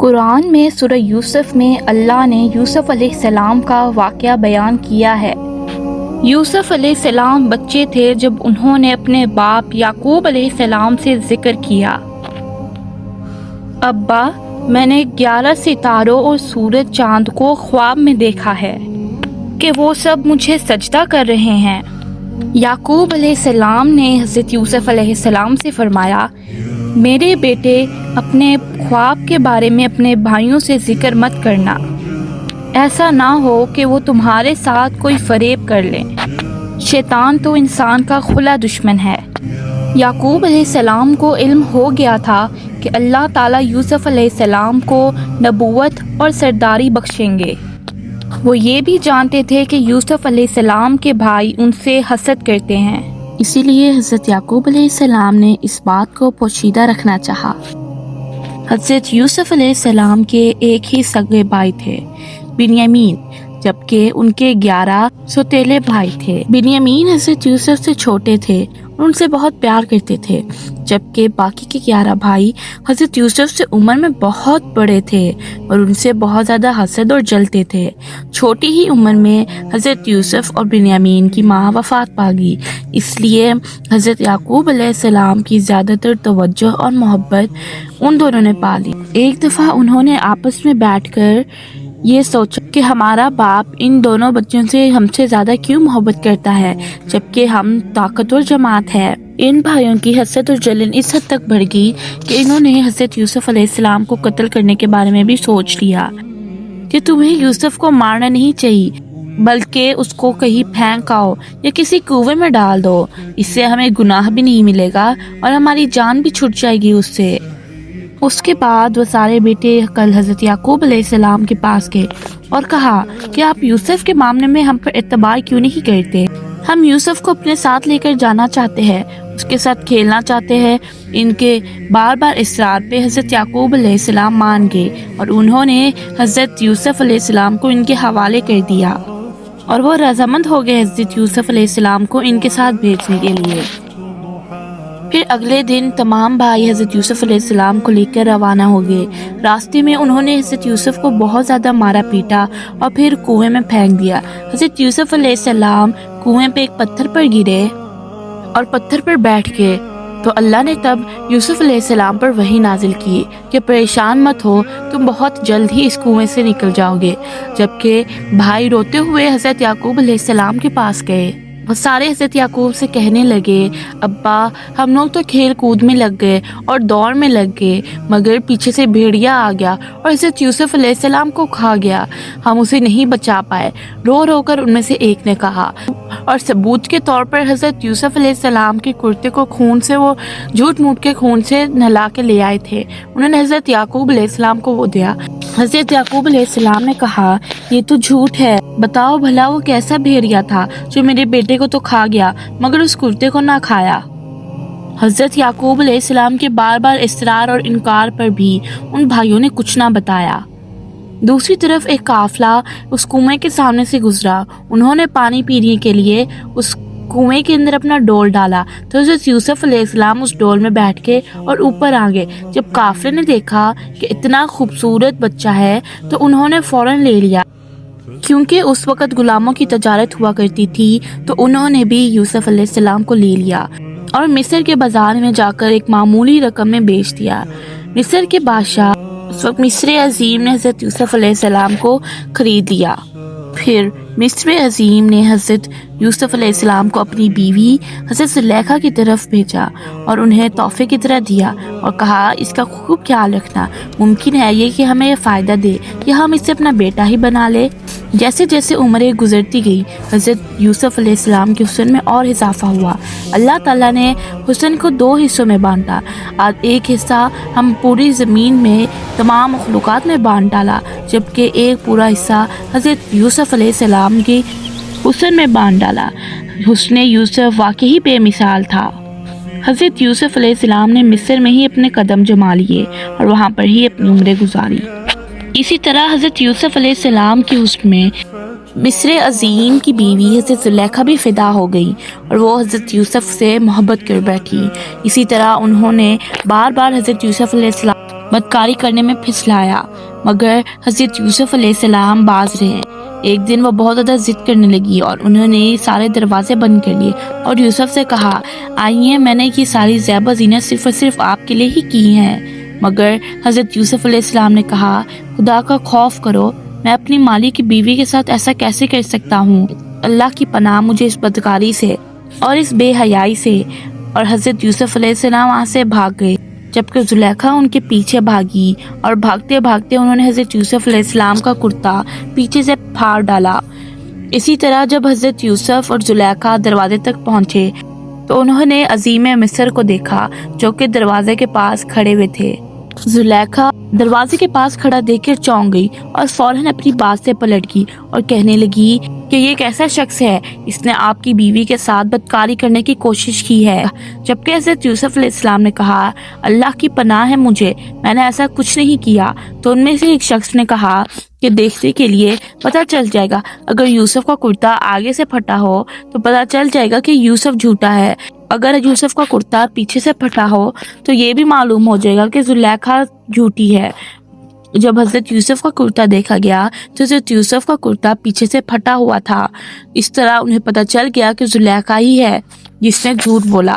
قرآن میں سورہ یوسف میں اللہ نے یوسف علیہ السلام کا واقعہ بیان کیا ہے۔ یوسف علیہ السلام بچے تھے جب انہوں نے اپنے باپ یعقوب علیہ السلام سے ذکر کیا، ابا میں نے 11 ستاروں اور سورج چاند کو خواب میں دیکھا ہے کہ وہ سب مجھے سجدہ کر رہے ہیں۔ یعقوب علیہ السلام نے حضرت یوسف علیہ السلام سے فرمایا، میرے بیٹے اپنے خواب کے بارے میں اپنے بھائیوں سے ذکر مت کرنا، ایسا نہ ہو کہ وہ تمہارے ساتھ کوئی فریب کر لیں، شیطان تو انسان کا کھلا دشمن ہے۔ یعقوب علیہ السلام کو علم ہو گیا تھا کہ اللہ تعالیٰ یوسف علیہ السلام کو نبوت اور سرداری بخشیں گے۔ وہ یہ بھی جانتے تھے کہ یوسف علیہ السلام کے بھائی ان سے حسد کرتے ہیں، اسی لیے حضرت یعقوب علیہ السلام نے اس بات کو پوشیدہ رکھنا چاہا۔ حضرت یوسف علیہ السلام کے ایک ہی سگے بھائی تھے، بنیامین، جبکہ ان کے 11 سوتیلے بھائی تھے۔ بنیامین حضرت یوسف سے چھوٹے تھے اور ان سے بہت پیار کرتے تھے، جبکہ باقی کے 11 بھائی حضرت یوسف سے عمر میں بہت بڑے تھے اور ان سے بہت زیادہ حسد اور جلتے تھے۔ چھوٹی ہی عمر میں حضرت یوسف اور بنیامین کی ماں وفات پا گئی، اس لیے حضرت یعقوب علیہ السلام کی زیادہ تر توجہ اور محبت ان دونوں نے پا لی۔ ایک دفعہ انہوں نے آپس میں بیٹھ کر یہ سوچا کہ ہمارا باپ ان دونوں بچوں سے ہم سے زیادہ کیوں محبت کرتا ہے جبکہ ہم طاقتور جماعت ہے۔ ان بھائیوں کی حسد اور جلن اس حد تک بڑھ گئی کہ انہوں نے حضرت یوسف علیہ السلام کو قتل کرنے کے بارے میں بھی سوچ لیا کہ تمہیں یوسف کو مارنا نہیں چاہیے بلکہ اس کو کہیں پھینک آؤ یا کسی کنویں میں ڈال دو، اس سے ہمیں گناہ بھی نہیں ملے گا اور ہماری جان بھی چھٹ جائے گی اس سے۔ اس کے بعد وہ سارے بیٹے کل حضرت یعقوب علیہ السلام کے پاس گئے اور کہا کہ آپ یوسف کے معاملے میں ہم پر اعتبار کیوں نہیں کرتے؟ ہم یوسف کو اپنے ساتھ لے کر جانا چاہتے ہیں، اس کے ساتھ کھیلنا چاہتے ہیں۔ ان کے بار بار اصرار پہ حضرت یعقوب علیہ السلام مان گئے اور انہوں نے حضرت یوسف علیہ السلام کو ان کے حوالے کر دیا اور وہ رضامند ہو گئے حضرت یوسف علیہ السلام کو ان کے ساتھ بھیجنے کے لیے۔ پھر اگلے دن تمام بھائی حضرت یوسف علیہ السلام کو لے کر روانہ ہو گئے۔ راستے میں انہوں نے حضرت یوسف کو بہت زیادہ مارا پیٹا اور پھر کنویں میں پھینک دیا۔ حضرت یوسف علیہ السلام کنویں پہ ایک پتھر پر گرے اور پتھر پر بیٹھ گئے تو اللہ نے تب یوسف علیہ السلام پر وحی نازل کی کہ پریشان مت ہو، تم بہت جلد ہی اس کنویں سے نکل جاؤ گے۔ جبکہ بھائی روتے ہوئے حضرت یعقوب علیہ السلام کے پاس گئے، وہ سارے حضرت یعقوب سے کہنے لگے، ابا ہم لوگ تو کھیل کود میں لگ گئے اور دوڑ میں لگ گئے، مگر پیچھے سے بھیڑیا آ گیا اور حضرت یوسف علیہ السلام کو کھا گیا، ہم اسے نہیں بچا پائے۔ رو رو کر ان میں سے ایک نے کہا، اور ثبوت کے طور پر حضرت یوسف علیہ السلام کے کرتے کو خون سے، وہ جھوٹ موٹ کے خون سے نہلا کے لے آئے تھے، انہوں نے حضرت یعقوب علیہ السلام کو وہ دیا۔ حضرت یعقوب علیہ السلام نے کہا، یہ تو جھوٹ ہے، بتاؤ بھلا وہ کیسا بھیڑیا تھا جو میرے بیٹے کو تو کھا گیا مگر اس کرتے کو نہ کھایا۔ حضرت یعقوب علیہ السلام کے بار بار اصرار اور انکار پر بھی ان بھائیوں نے کچھ نہ بتایا۔ دوسری طرف ایک قافلہ اس کنویں کے سامنے سے گزرا، انہوں نے پانی پینے کے لیے اس کنویں کے اندر اپنا ڈول ڈالا تو حضرت یوسف علیہ السلام اس ڈول میں بیٹھ کے اور اوپر آ گئے۔ جب قافلے نے دیکھا کہ اتنا خوبصورت بچہ ہے تو انہوں نے فوراً لے لیا، کیونکہ اس وقت غلاموں کی تجارت ہوا کرتی تھی تو انہوں نے بھی یوسف علیہ السلام کو لے لیا اور مصر کے بازار میں جا کر ایک معمولی رقم میں بیچ دیا۔ مصر کے بادشاہ اس وقت مصر عظیم نے حضرت یوسف علیہ السلام کو خرید لیا۔ پھر مصر عظیم نے حضرت یوسف علیہ السلام کو اپنی بیوی حضرت زلیخا کی طرف بھیجا اور انہیں تحفے کی طرح دیا اور کہا، اس کا خوب خیال رکھنا، ممکن ہے یہ کہ ہمیں یہ فائدہ دے کہ ہم اسے اپنا بیٹا ہی بنا لے۔ جیسے جیسے عمریں گزرتی گئی حضرت یوسف علیہ السلام کے حسن میں اور اضافہ ہوا۔ اللہ تعالیٰ نے حسن کو 2 حصوں میں بانٹا، ایک حصہ ہم پوری زمین میں تمام مخلوقات میں بانٹ ڈالا، جبکہ ایک پورا حصہ حضرت یوسف علیہ السلام کی حسن میں بانٹ ڈالا۔ حسن یوسف واقعی بے مثال تھا۔ حضرت یوسف علیہ السلام نے مصر میں ہی اپنے قدم جما لیے اور وہاں پر ہی اپنی عمریں گزاری۔ اسی طرح حضرت یوسف علیہ السلام کی حسن میں مصر عظیم کی بیوی حضرت زلیخا بھی فدا ہو گئی اور وہ حضرت یوسف سے محبت کر بیٹھی۔ اسی طرح انہوں نے بار بار حضرت یوسف علیہ السلام بدکاری کرنے میں پھسلایا، مگر حضرت یوسف علیہ السلام باز رہے۔ ایک دن وہ بہت زیادہ ضد کرنے لگی اور انہوں نے سارے دروازے بند کر لیے اور یوسف سے کہا، آئیے، میں نے یہ ساری زیبا زینت صرف اور صرف آپ کے لیے ہی کی ہیں۔ مگر حضرت یوسف علیہ السلام نے کہا، خدا کا خوف کرو، میں اپنی مالی کی بیوی کے ساتھ ایسا کیسے کر سکتا ہوں؟ اللہ کی پناہ مجھے اس بدکاری سے اور اس بے حیائی سے۔ اور حضرت یوسف علیہ السلام وہاں سے بھاگ گئے، جبکہ زلیخا ان کے پیچھے بھاگی اور بھاگتے بھاگتے انہوں نے حضرت یوسف علیہ السلام کا کرتا پیچھے سے پھاڑ ڈالا۔ اسی طرح جب حضرت یوسف اور زلیخا دروازے تک پہنچے تو انہوں نے عظیم مصر کو دیکھا جو کہ دروازے کے پاس کھڑے ہوئے تھے۔ زلیخا دروازے کے پاس کھڑا دیکھ کر چونک گئی اور فوراً اپنی بات سے پلٹ گئی اور کہنے لگی کہ یہ کیسا شخص ہے، اس نے آپ کی بیوی کے ساتھ بدکاری کرنے کی کوشش کی ہے۔ جبکہ حضرت یوسف علیہ السلام نے کہا، اللہ کی پناہ ہے مجھے، میں نے ایسا کچھ نہیں کیا۔ تو ان میں سے ایک شخص نے کہا کہ دیکھنے کے لیے پتہ چل جائے گا، اگر یوسف کا کرتا آگے سے پھٹا ہو تو پتہ چل جائے گا کہ یوسف جھوٹا ہے، اگر یوسف کا کرتا پیچھے سے پھٹا ہو تو یہ بھی معلوم ہو جائے گا کہ زلیخا جھوٹی ہے۔ جب حضرت یوسف کا کرتا دیکھا گیا تو حضرت یوسف کا کرتا پیچھے سے پھٹا ہوا تھا۔ اس طرح انہیں پتہ چل گیا کہ زلیخا ہی ہے جس نے جھوٹ بولا۔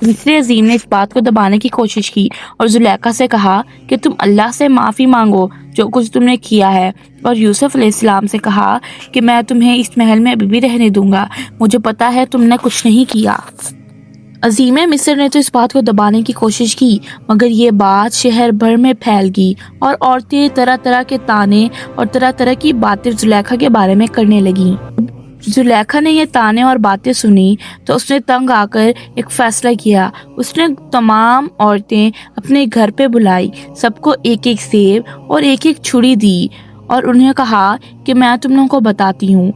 مصر عظیم نے اس بات کو دبانے کی کوشش کی اور زلیخا سے کہا کہ تم اللہ سے معافی مانگو جو کچھ تم نے کیا ہے، اور یوسف علیہ السلام سے کہا کہ میں تمہیں اس محل میں ابھی بھی رہنے دوں گا، مجھے پتا ہے تم نے کچھ نہیں کیا۔ عظیم مصر نے تو اس بات کو دبانے کی کوشش کی، مگر یہ بات شہر بھر میں پھیل گئی اور عورتیں طرح طرح کے طعنے اور طرح طرح کی باتیں زلیخا کے بارے میں کرنے لگیں۔ زلیخا نے یہ طعنے اور باتیں سنی تو اس نے تنگ آ کر ایک فیصلہ کیا۔ اس نے تمام عورتیں اپنے گھر پہ بلائی، سب کو ایک ایک سیب اور ایک ایک چھری دی اور انہیں کہا کہ میں تم لوگوں کو بتاتی ہوں۔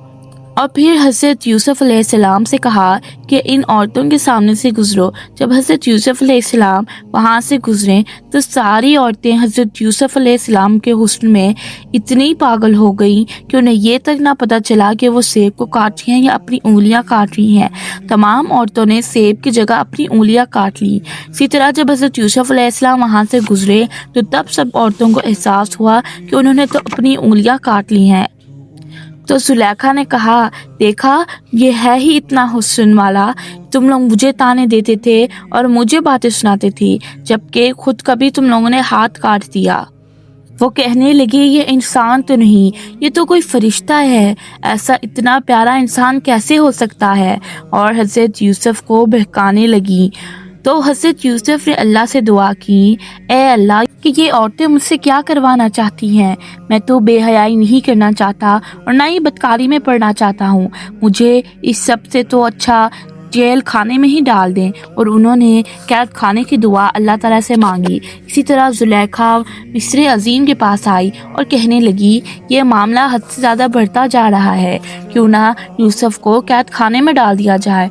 اور پھر حضرت یوسف علیہ السلام سے کہا کہ ان عورتوں کے سامنے سے گزرو۔ جب حضرت یوسف علیہ السلام وہاں سے گزرے تو ساری عورتیں حضرت یوسف علیہ السلام کے حسن میں اتنی پاگل ہو گئیں کہ انہیں یہ تک نہ پتہ چلا کہ وہ سیب کو کاٹ رہی ہیں یا اپنی انگلیاں کاٹ رہی ہیں۔ تمام عورتوں نے سیب کی جگہ اپنی انگلیاں کاٹ لی۔ اسی طرح جب حضرت یوسف علیہ السلام وہاں سے گزرے تو تب سب عورتوں کو احساس ہوا کہ انہوں نے تو اپنی انگلیاں کاٹ لی ہیں۔ تو زلیخا نے کہا، دیکھا یہ ہے ہی اتنا حسن والا، تم لوگ مجھے طعنے دیتے تھے اور مجھے باتیں سناتے تھے، جبکہ خود کبھی تم لوگوں نے ہاتھ کاٹ دیا۔ وہ کہنے لگے، یہ انسان تو نہیں، یہ تو کوئی فرشتہ ہے، ایسا اتنا پیارا انسان کیسے ہو سکتا ہے؟ اور حضرت یوسف کو بہکانے لگی۔ تو حضرت یوسف نے اللہ سے دعا کی، اے اللہ، کہ یہ عورتیں مجھ سے کیا کروانا چاہتی ہیں؟ میں تو بے حیائی نہیں کرنا چاہتا اور نہ ہی بدکاری میں پڑنا چاہتا ہوں، مجھے اس سب سے تو اچھا جیل خانے میں ہی ڈال دیں۔ اور انہوں نے قید خانے کی دعا اللہ تعالیٰ سے مانگی۔ اسی طرح زلیخا مصر عظیم کے پاس آئی اور کہنے لگی، یہ معاملہ حد سے زیادہ بڑھتا جا رہا ہے، کیوں نہ یوسف کو قید خانے میں ڈال دیا جائے؟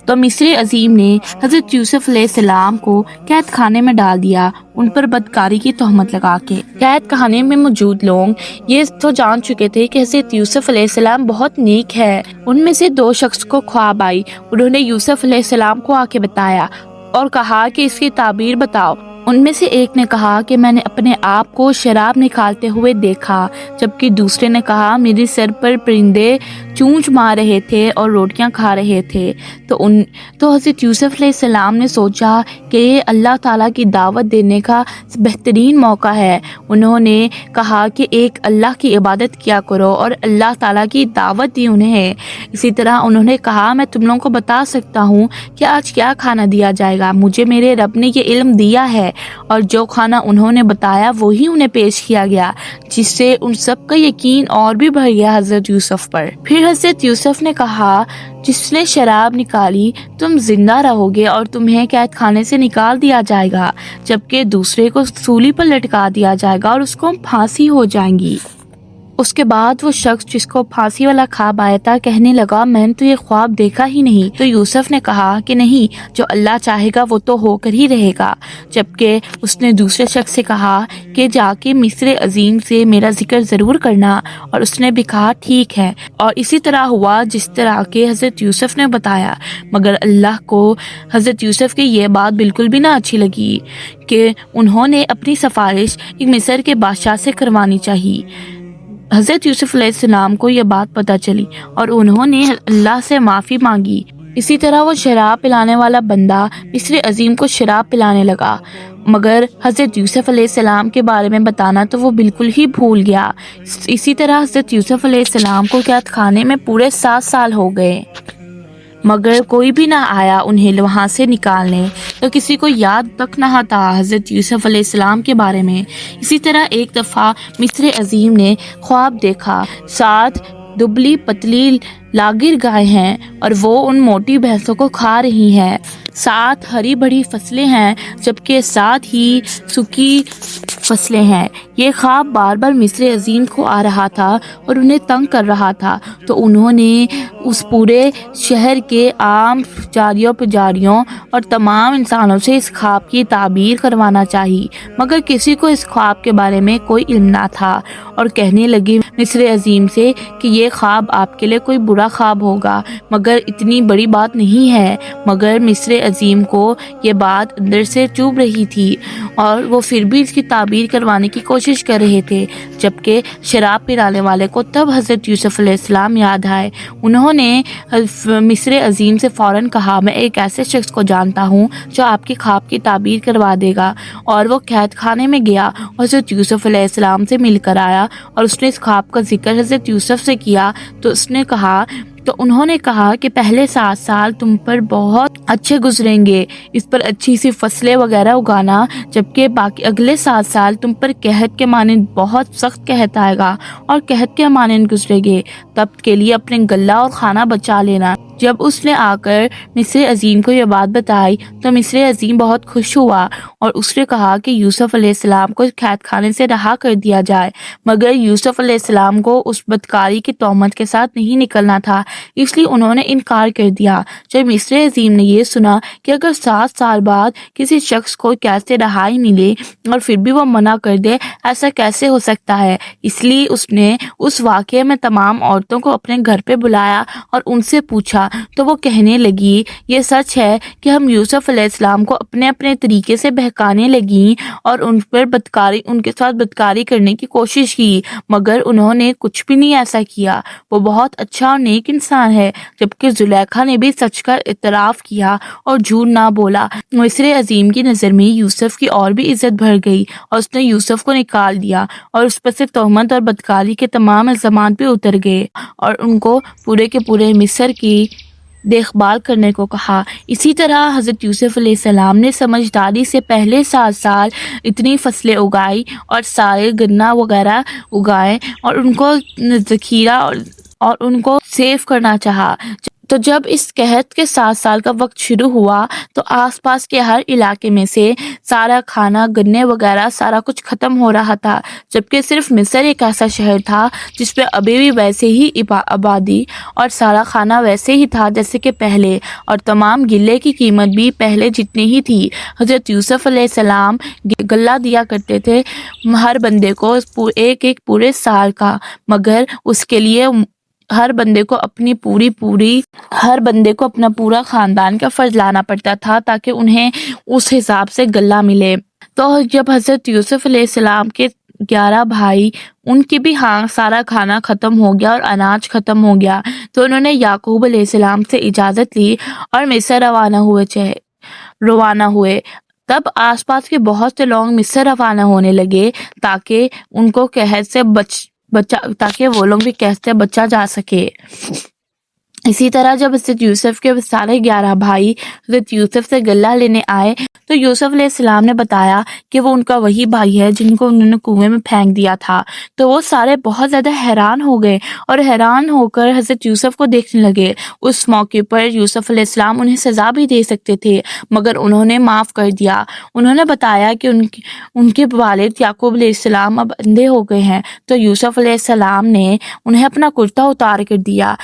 تو مصر عظیم نے حضرت یوسف علیہ السلام کو قید خانے میں ڈال دیا، ان پر بدکاری کی تہمت لگا کے۔ قید خانے میں موجود لوگ یہ تو جان چکے تھے کہ حضرت یوسف علیہ السلام بہت نیک ہے۔ ان میں سے دو شخص کو خواب آئی، انہوں نے یوسف علیہ السلام کو آ کے بتایا اور کہا کہ اس کی تعبیر بتاؤ۔ ان میں سے ایک نے کہا کہ میں نے اپنے آپ کو شراب نکالتے ہوئے دیکھا، جبکہ دوسرے نے کہا میرے سر پر پرندے چونچ مار رہے تھے اور روٹیاں کھا رہے تھے۔ تو حضرت یوسف علیہ السلام نے سوچا کہ یہ اللہ تعالیٰ کی دعوت دینے کا بہترین موقع ہے۔ انہوں نے کہا کہ ایک اللہ کی عبادت کیا کرو اور اللہ تعالیٰ کی دعوت دی انہیں۔ اسی طرح انہوں نے کہا میں تم لوگوں کو بتا سکتا ہوں کہ آج کیا کھانا دیا جائے گا، مجھے میرے رب نے یہ علم دیا ہے۔ اور جو کھانا انہوں نے بتایا وہی انہیں پیش کیا گیا، جس سے ان سب کا یقین اور بھی بڑھ گیا حضرت یوسف پر۔ پھر حضرت یوسف نے کہا، جس نے شراب نکالی تم زندہ رہو گے اور تمہیں قید خانے سے نکال دیا جائے گا، جبکہ دوسرے کو سولی پر لٹکا دیا جائے گا اور اس کو پھانسی ہو جائیں گی۔ اس کے بعد وہ شخص جس کو پھانسی والا خواب آیا تھا کہنے لگا میں نے تو یہ خواب دیکھا ہی نہیں. تو یوسف نے کہا کہ نہیں، جو اللہ چاہے گا وہ تو ہو کر ہی رہے گا. جبکہ اس نے دوسرے شخص سے کہا کہ جا کے مصر عظیم سے میرا ذکر ضرور کرنا، اور اس نے بھی کہا ٹھیک ہے. اور اسی طرح ہوا جس طرح کہ حضرت یوسف نے بتایا. مگر اللہ کو حضرت یوسف کی یہ بات بالکل بھی نہ اچھی لگی کہ انہوں نے اپنی سفارش ایک مصر کے بادشاہ سے کروانی چاہیے. حضرت یوسف علیہ السلام کو یہ بات پتہ چلی اور انہوں نے اللہ سے معافی مانگی. اسی طرح وہ شراب پلانے والا بندہ مصر عظیم کو شراب پلانے لگا، مگر حضرت یوسف علیہ السلام کے بارے میں بتانا تو وہ بالکل ہی بھول گیا. اسی طرح حضرت یوسف علیہ السلام کو قید خانے میں پورے 7 سال ہو گئے، مگر کوئی بھی نہ آیا انہیں وہاں سے نکالنے، تو کسی کو یاد تک نہ تھا حضرت یوسف علیہ السلام کے بارے میں. اسی طرح ایک دفعہ مصر عظیم نے خواب دیکھا 7 دبلی پتلی لاگر گائے ہیں اور وہ ان موٹی بھینسوں کو کھا رہی ہیں. 7 ہری بھری فصلیں ہیں جبکہ 7 ہی سوکھی فصلیں ہیں. یہ خواب بار بار مصر عظیم کو آ رہا تھا اور انہیں تنگ کر رہا تھا. تو انہوں نے اس پورے شہر کے عام جاریوں پجاریوں اور تمام انسانوں سے اس خواب کی تعبیر کروانا چاہی، مگر کسی کو اس خواب کے بارے میں کوئی علم نہ تھا. اور کہنے لگی مصر عظیم سے کہ یہ خواب آپ کے لیے کوئی برا خواب ہوگا، مگر اتنی بڑی بات نہیں ہے. مگر مصر عظیم کو یہ بات اندر سے چبھ رہی تھی اور وہ پھر بھی اس کی تعبیر کروانے کی کوشش کر رہے تھے. جبکہ شراب پلانے والے کو تب حضرت یوسف علیہ السلام یاد آئے. انہوں نے مصر عظیم سے فوراً کہا میں ایک ایسے شخص کو جانتا ہوں جو آپ کے خواب کی تعبیر کروا دے گا. اور وہ قید خانے میں گیا اور حضرت یوسف علیہ السلام سے مل کر آیا اور اس نے اس خواب کا ذکر حضرت یوسف سے کیا. تو انہوں نے کہا کہ پہلے 7 سال تم پر بہت اچھے گزریں گے، اس پر اچھی سی فصلیں وغیرہ اگانا، جبکہ باقی اگلے 7 سال تم پر قحط کے مانند بہت سخت قحط آئے گا اور قحط کے مانند گزرے گے. تب کے لیے اپنے غلہ اور کھانا بچا لینا. جب اس نے آ کر مصر عظیم کو یہ بات بتائی تو مصر عظیم بہت خوش ہوا اور اس نے کہا کہ یوسف علیہ السلام کو قید خانے سے رہا کر دیا جائے. مگر یوسف علیہ السلام کو اس بدکاری کی تہمت کے ساتھ نہیں نکلنا تھا، اس لیے انہوں نے انکار کر دیا. جب مصر عظیم نے یہ سنا کہ اگر 7 سال بعد کسی شخص کو کیسے رہائی ملے اور پھر بھی وہ منع کر دے، ایسا کیسے ہو سکتا ہے، اس لیے اس نے اس واقعے میں تمام عورتوں کو اپنے گھر پہ بلایا اور ان سے پوچھا. تو وہ کہنے لگی یہ سچ ہے کہ ہم یوسف علیہ السلام کو اپنے طریقے سے بہکانے لگیں اور ان کے ساتھ بدکاری کرنے کی کوشش کی، مگر انہوں نے کچھ بھی نہیں ایسا کیا. وہ بہت اچھا اور نیک انسان ہے. جبکہ زلیخا نے بھی سچ کا اعتراف کیا اور جھوٹ نہ بولا. مصر عظیم کی نظر میں یوسف کی اور بھی عزت بڑھ گئی اور اس نے یوسف کو نکال دیا اور اس پر سے تہمت اور بدکاری کے تمام الزامات بھی اتر گئے اور ان کو پورے کے پورے مصر کی دیکھ بھال کرنے کو کہا. اسی طرح حضرت یوسف علیہ السلام نے سمجھداری سے پہلے 7 سال اتنی فصلیں اگائی اور سارے گنا وغیرہ اگائے اور ان کو ذخیرہ اور ان کو سیو کرنا چاہا. تو جب اس قحط کے 7 سال کا وقت شروع ہوا تو آس پاس کے ہر علاقے میں سے سارا کھانا، گنے وغیرہ سارا کچھ ختم ہو رہا تھا، جبکہ صرف مصر ایک ایسا شہر تھا جس پہ ابھی بھی ویسے ہی آبادی اور سارا کھانا ویسے ہی تھا جیسے کہ پہلے، اور تمام غلے کی قیمت بھی پہلے جتنی ہی تھی. حضرت یوسف علیہ السلام غلہ دیا کرتے تھے ہر بندے کو ایک پورے سال کا، مگر اس کے لیے ہر بندے کو اپنا پورا خاندان کا فرض لانا پڑتا تھا تاکہ انہیں اس حساب سے غلہ ملے. تو جب حضرت یوسف علیہ السلام کے 11 بھائی، ان کی بھی سارا کھانا ختم ہو گیا اور اناج ختم ہو گیا، تو انہوں نے یعقوب علیہ السلام سے اجازت لی اور مصر روانہ ہوئے. تب آس پاس کے بہت سے لوگ مصر روانہ ہونے لگے تاکہ ان کو قحط سے تاکہ وہ لوگ بھی قحط سے بچا جا سکے. اسی طرح جب حضرت یوسف کے سارے 11 بھائی حضرت یوسف سے غلہ لینے آئے تو یوسف علیہ السلام نے بتایا کہ وہ ان کا وہی بھائی ہے جن کو انہوں نے کنویں میں پھینک دیا تھا۔ تو وہ سارے بہت زیادہ حیران ہو گئے اور حیران ہو کر حضرت یوسف کو دیکھنے لگے۔ اس موقع پر یوسف علیہ السلام انہیں سزا بھی دے سکتے تھے مگر انہوں نے معاف کر دیا۔ انہوں نے بتایا کہ ان کے والد یعقوب علیہ السلام اب اندھے ہو گئے ہیں، تو یوسف علیہ السلام نے انہیں اپنا کرتا اتار کر دیا۔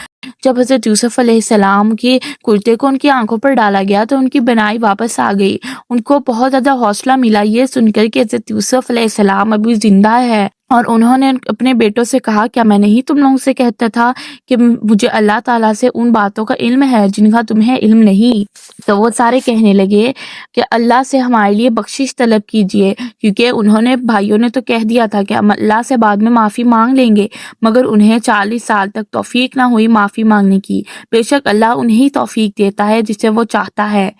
جب حضرت یوسف علیہ السلام کے کرتے کو ان کی آنکھوں پر ڈالا گیا تو ان کی بینائی واپس آ گئی۔ ان کو بہت زیادہ حوصلہ ملا یہ سن کر کہ حضرت یوسف علیہ السلام ابھی زندہ ہے، اور انہوں نے اپنے بیٹوں سے کہا کیا میں نہیں تم لوگوں سے کہتا تھا کہ مجھے اللہ تعالیٰ سے ان باتوں کا علم ہے جن کا تمہیں علم نہیں؟ تو وہ سارے کہنے لگے کہ اللہ سے ہمارے لیے بخشش طلب کیجئے، کیونکہ انہوں نے بھائیوں نے تو کہہ دیا تھا کہ ہم اللہ سے بعد میں معافی مانگ لیں گے، مگر انہیں 40 سال تک توفیق نہ ہوئی معافی مانگنے کی۔ بے شک اللہ انہیں توفیق دیتا ہے جسے وہ چاہتا ہے۔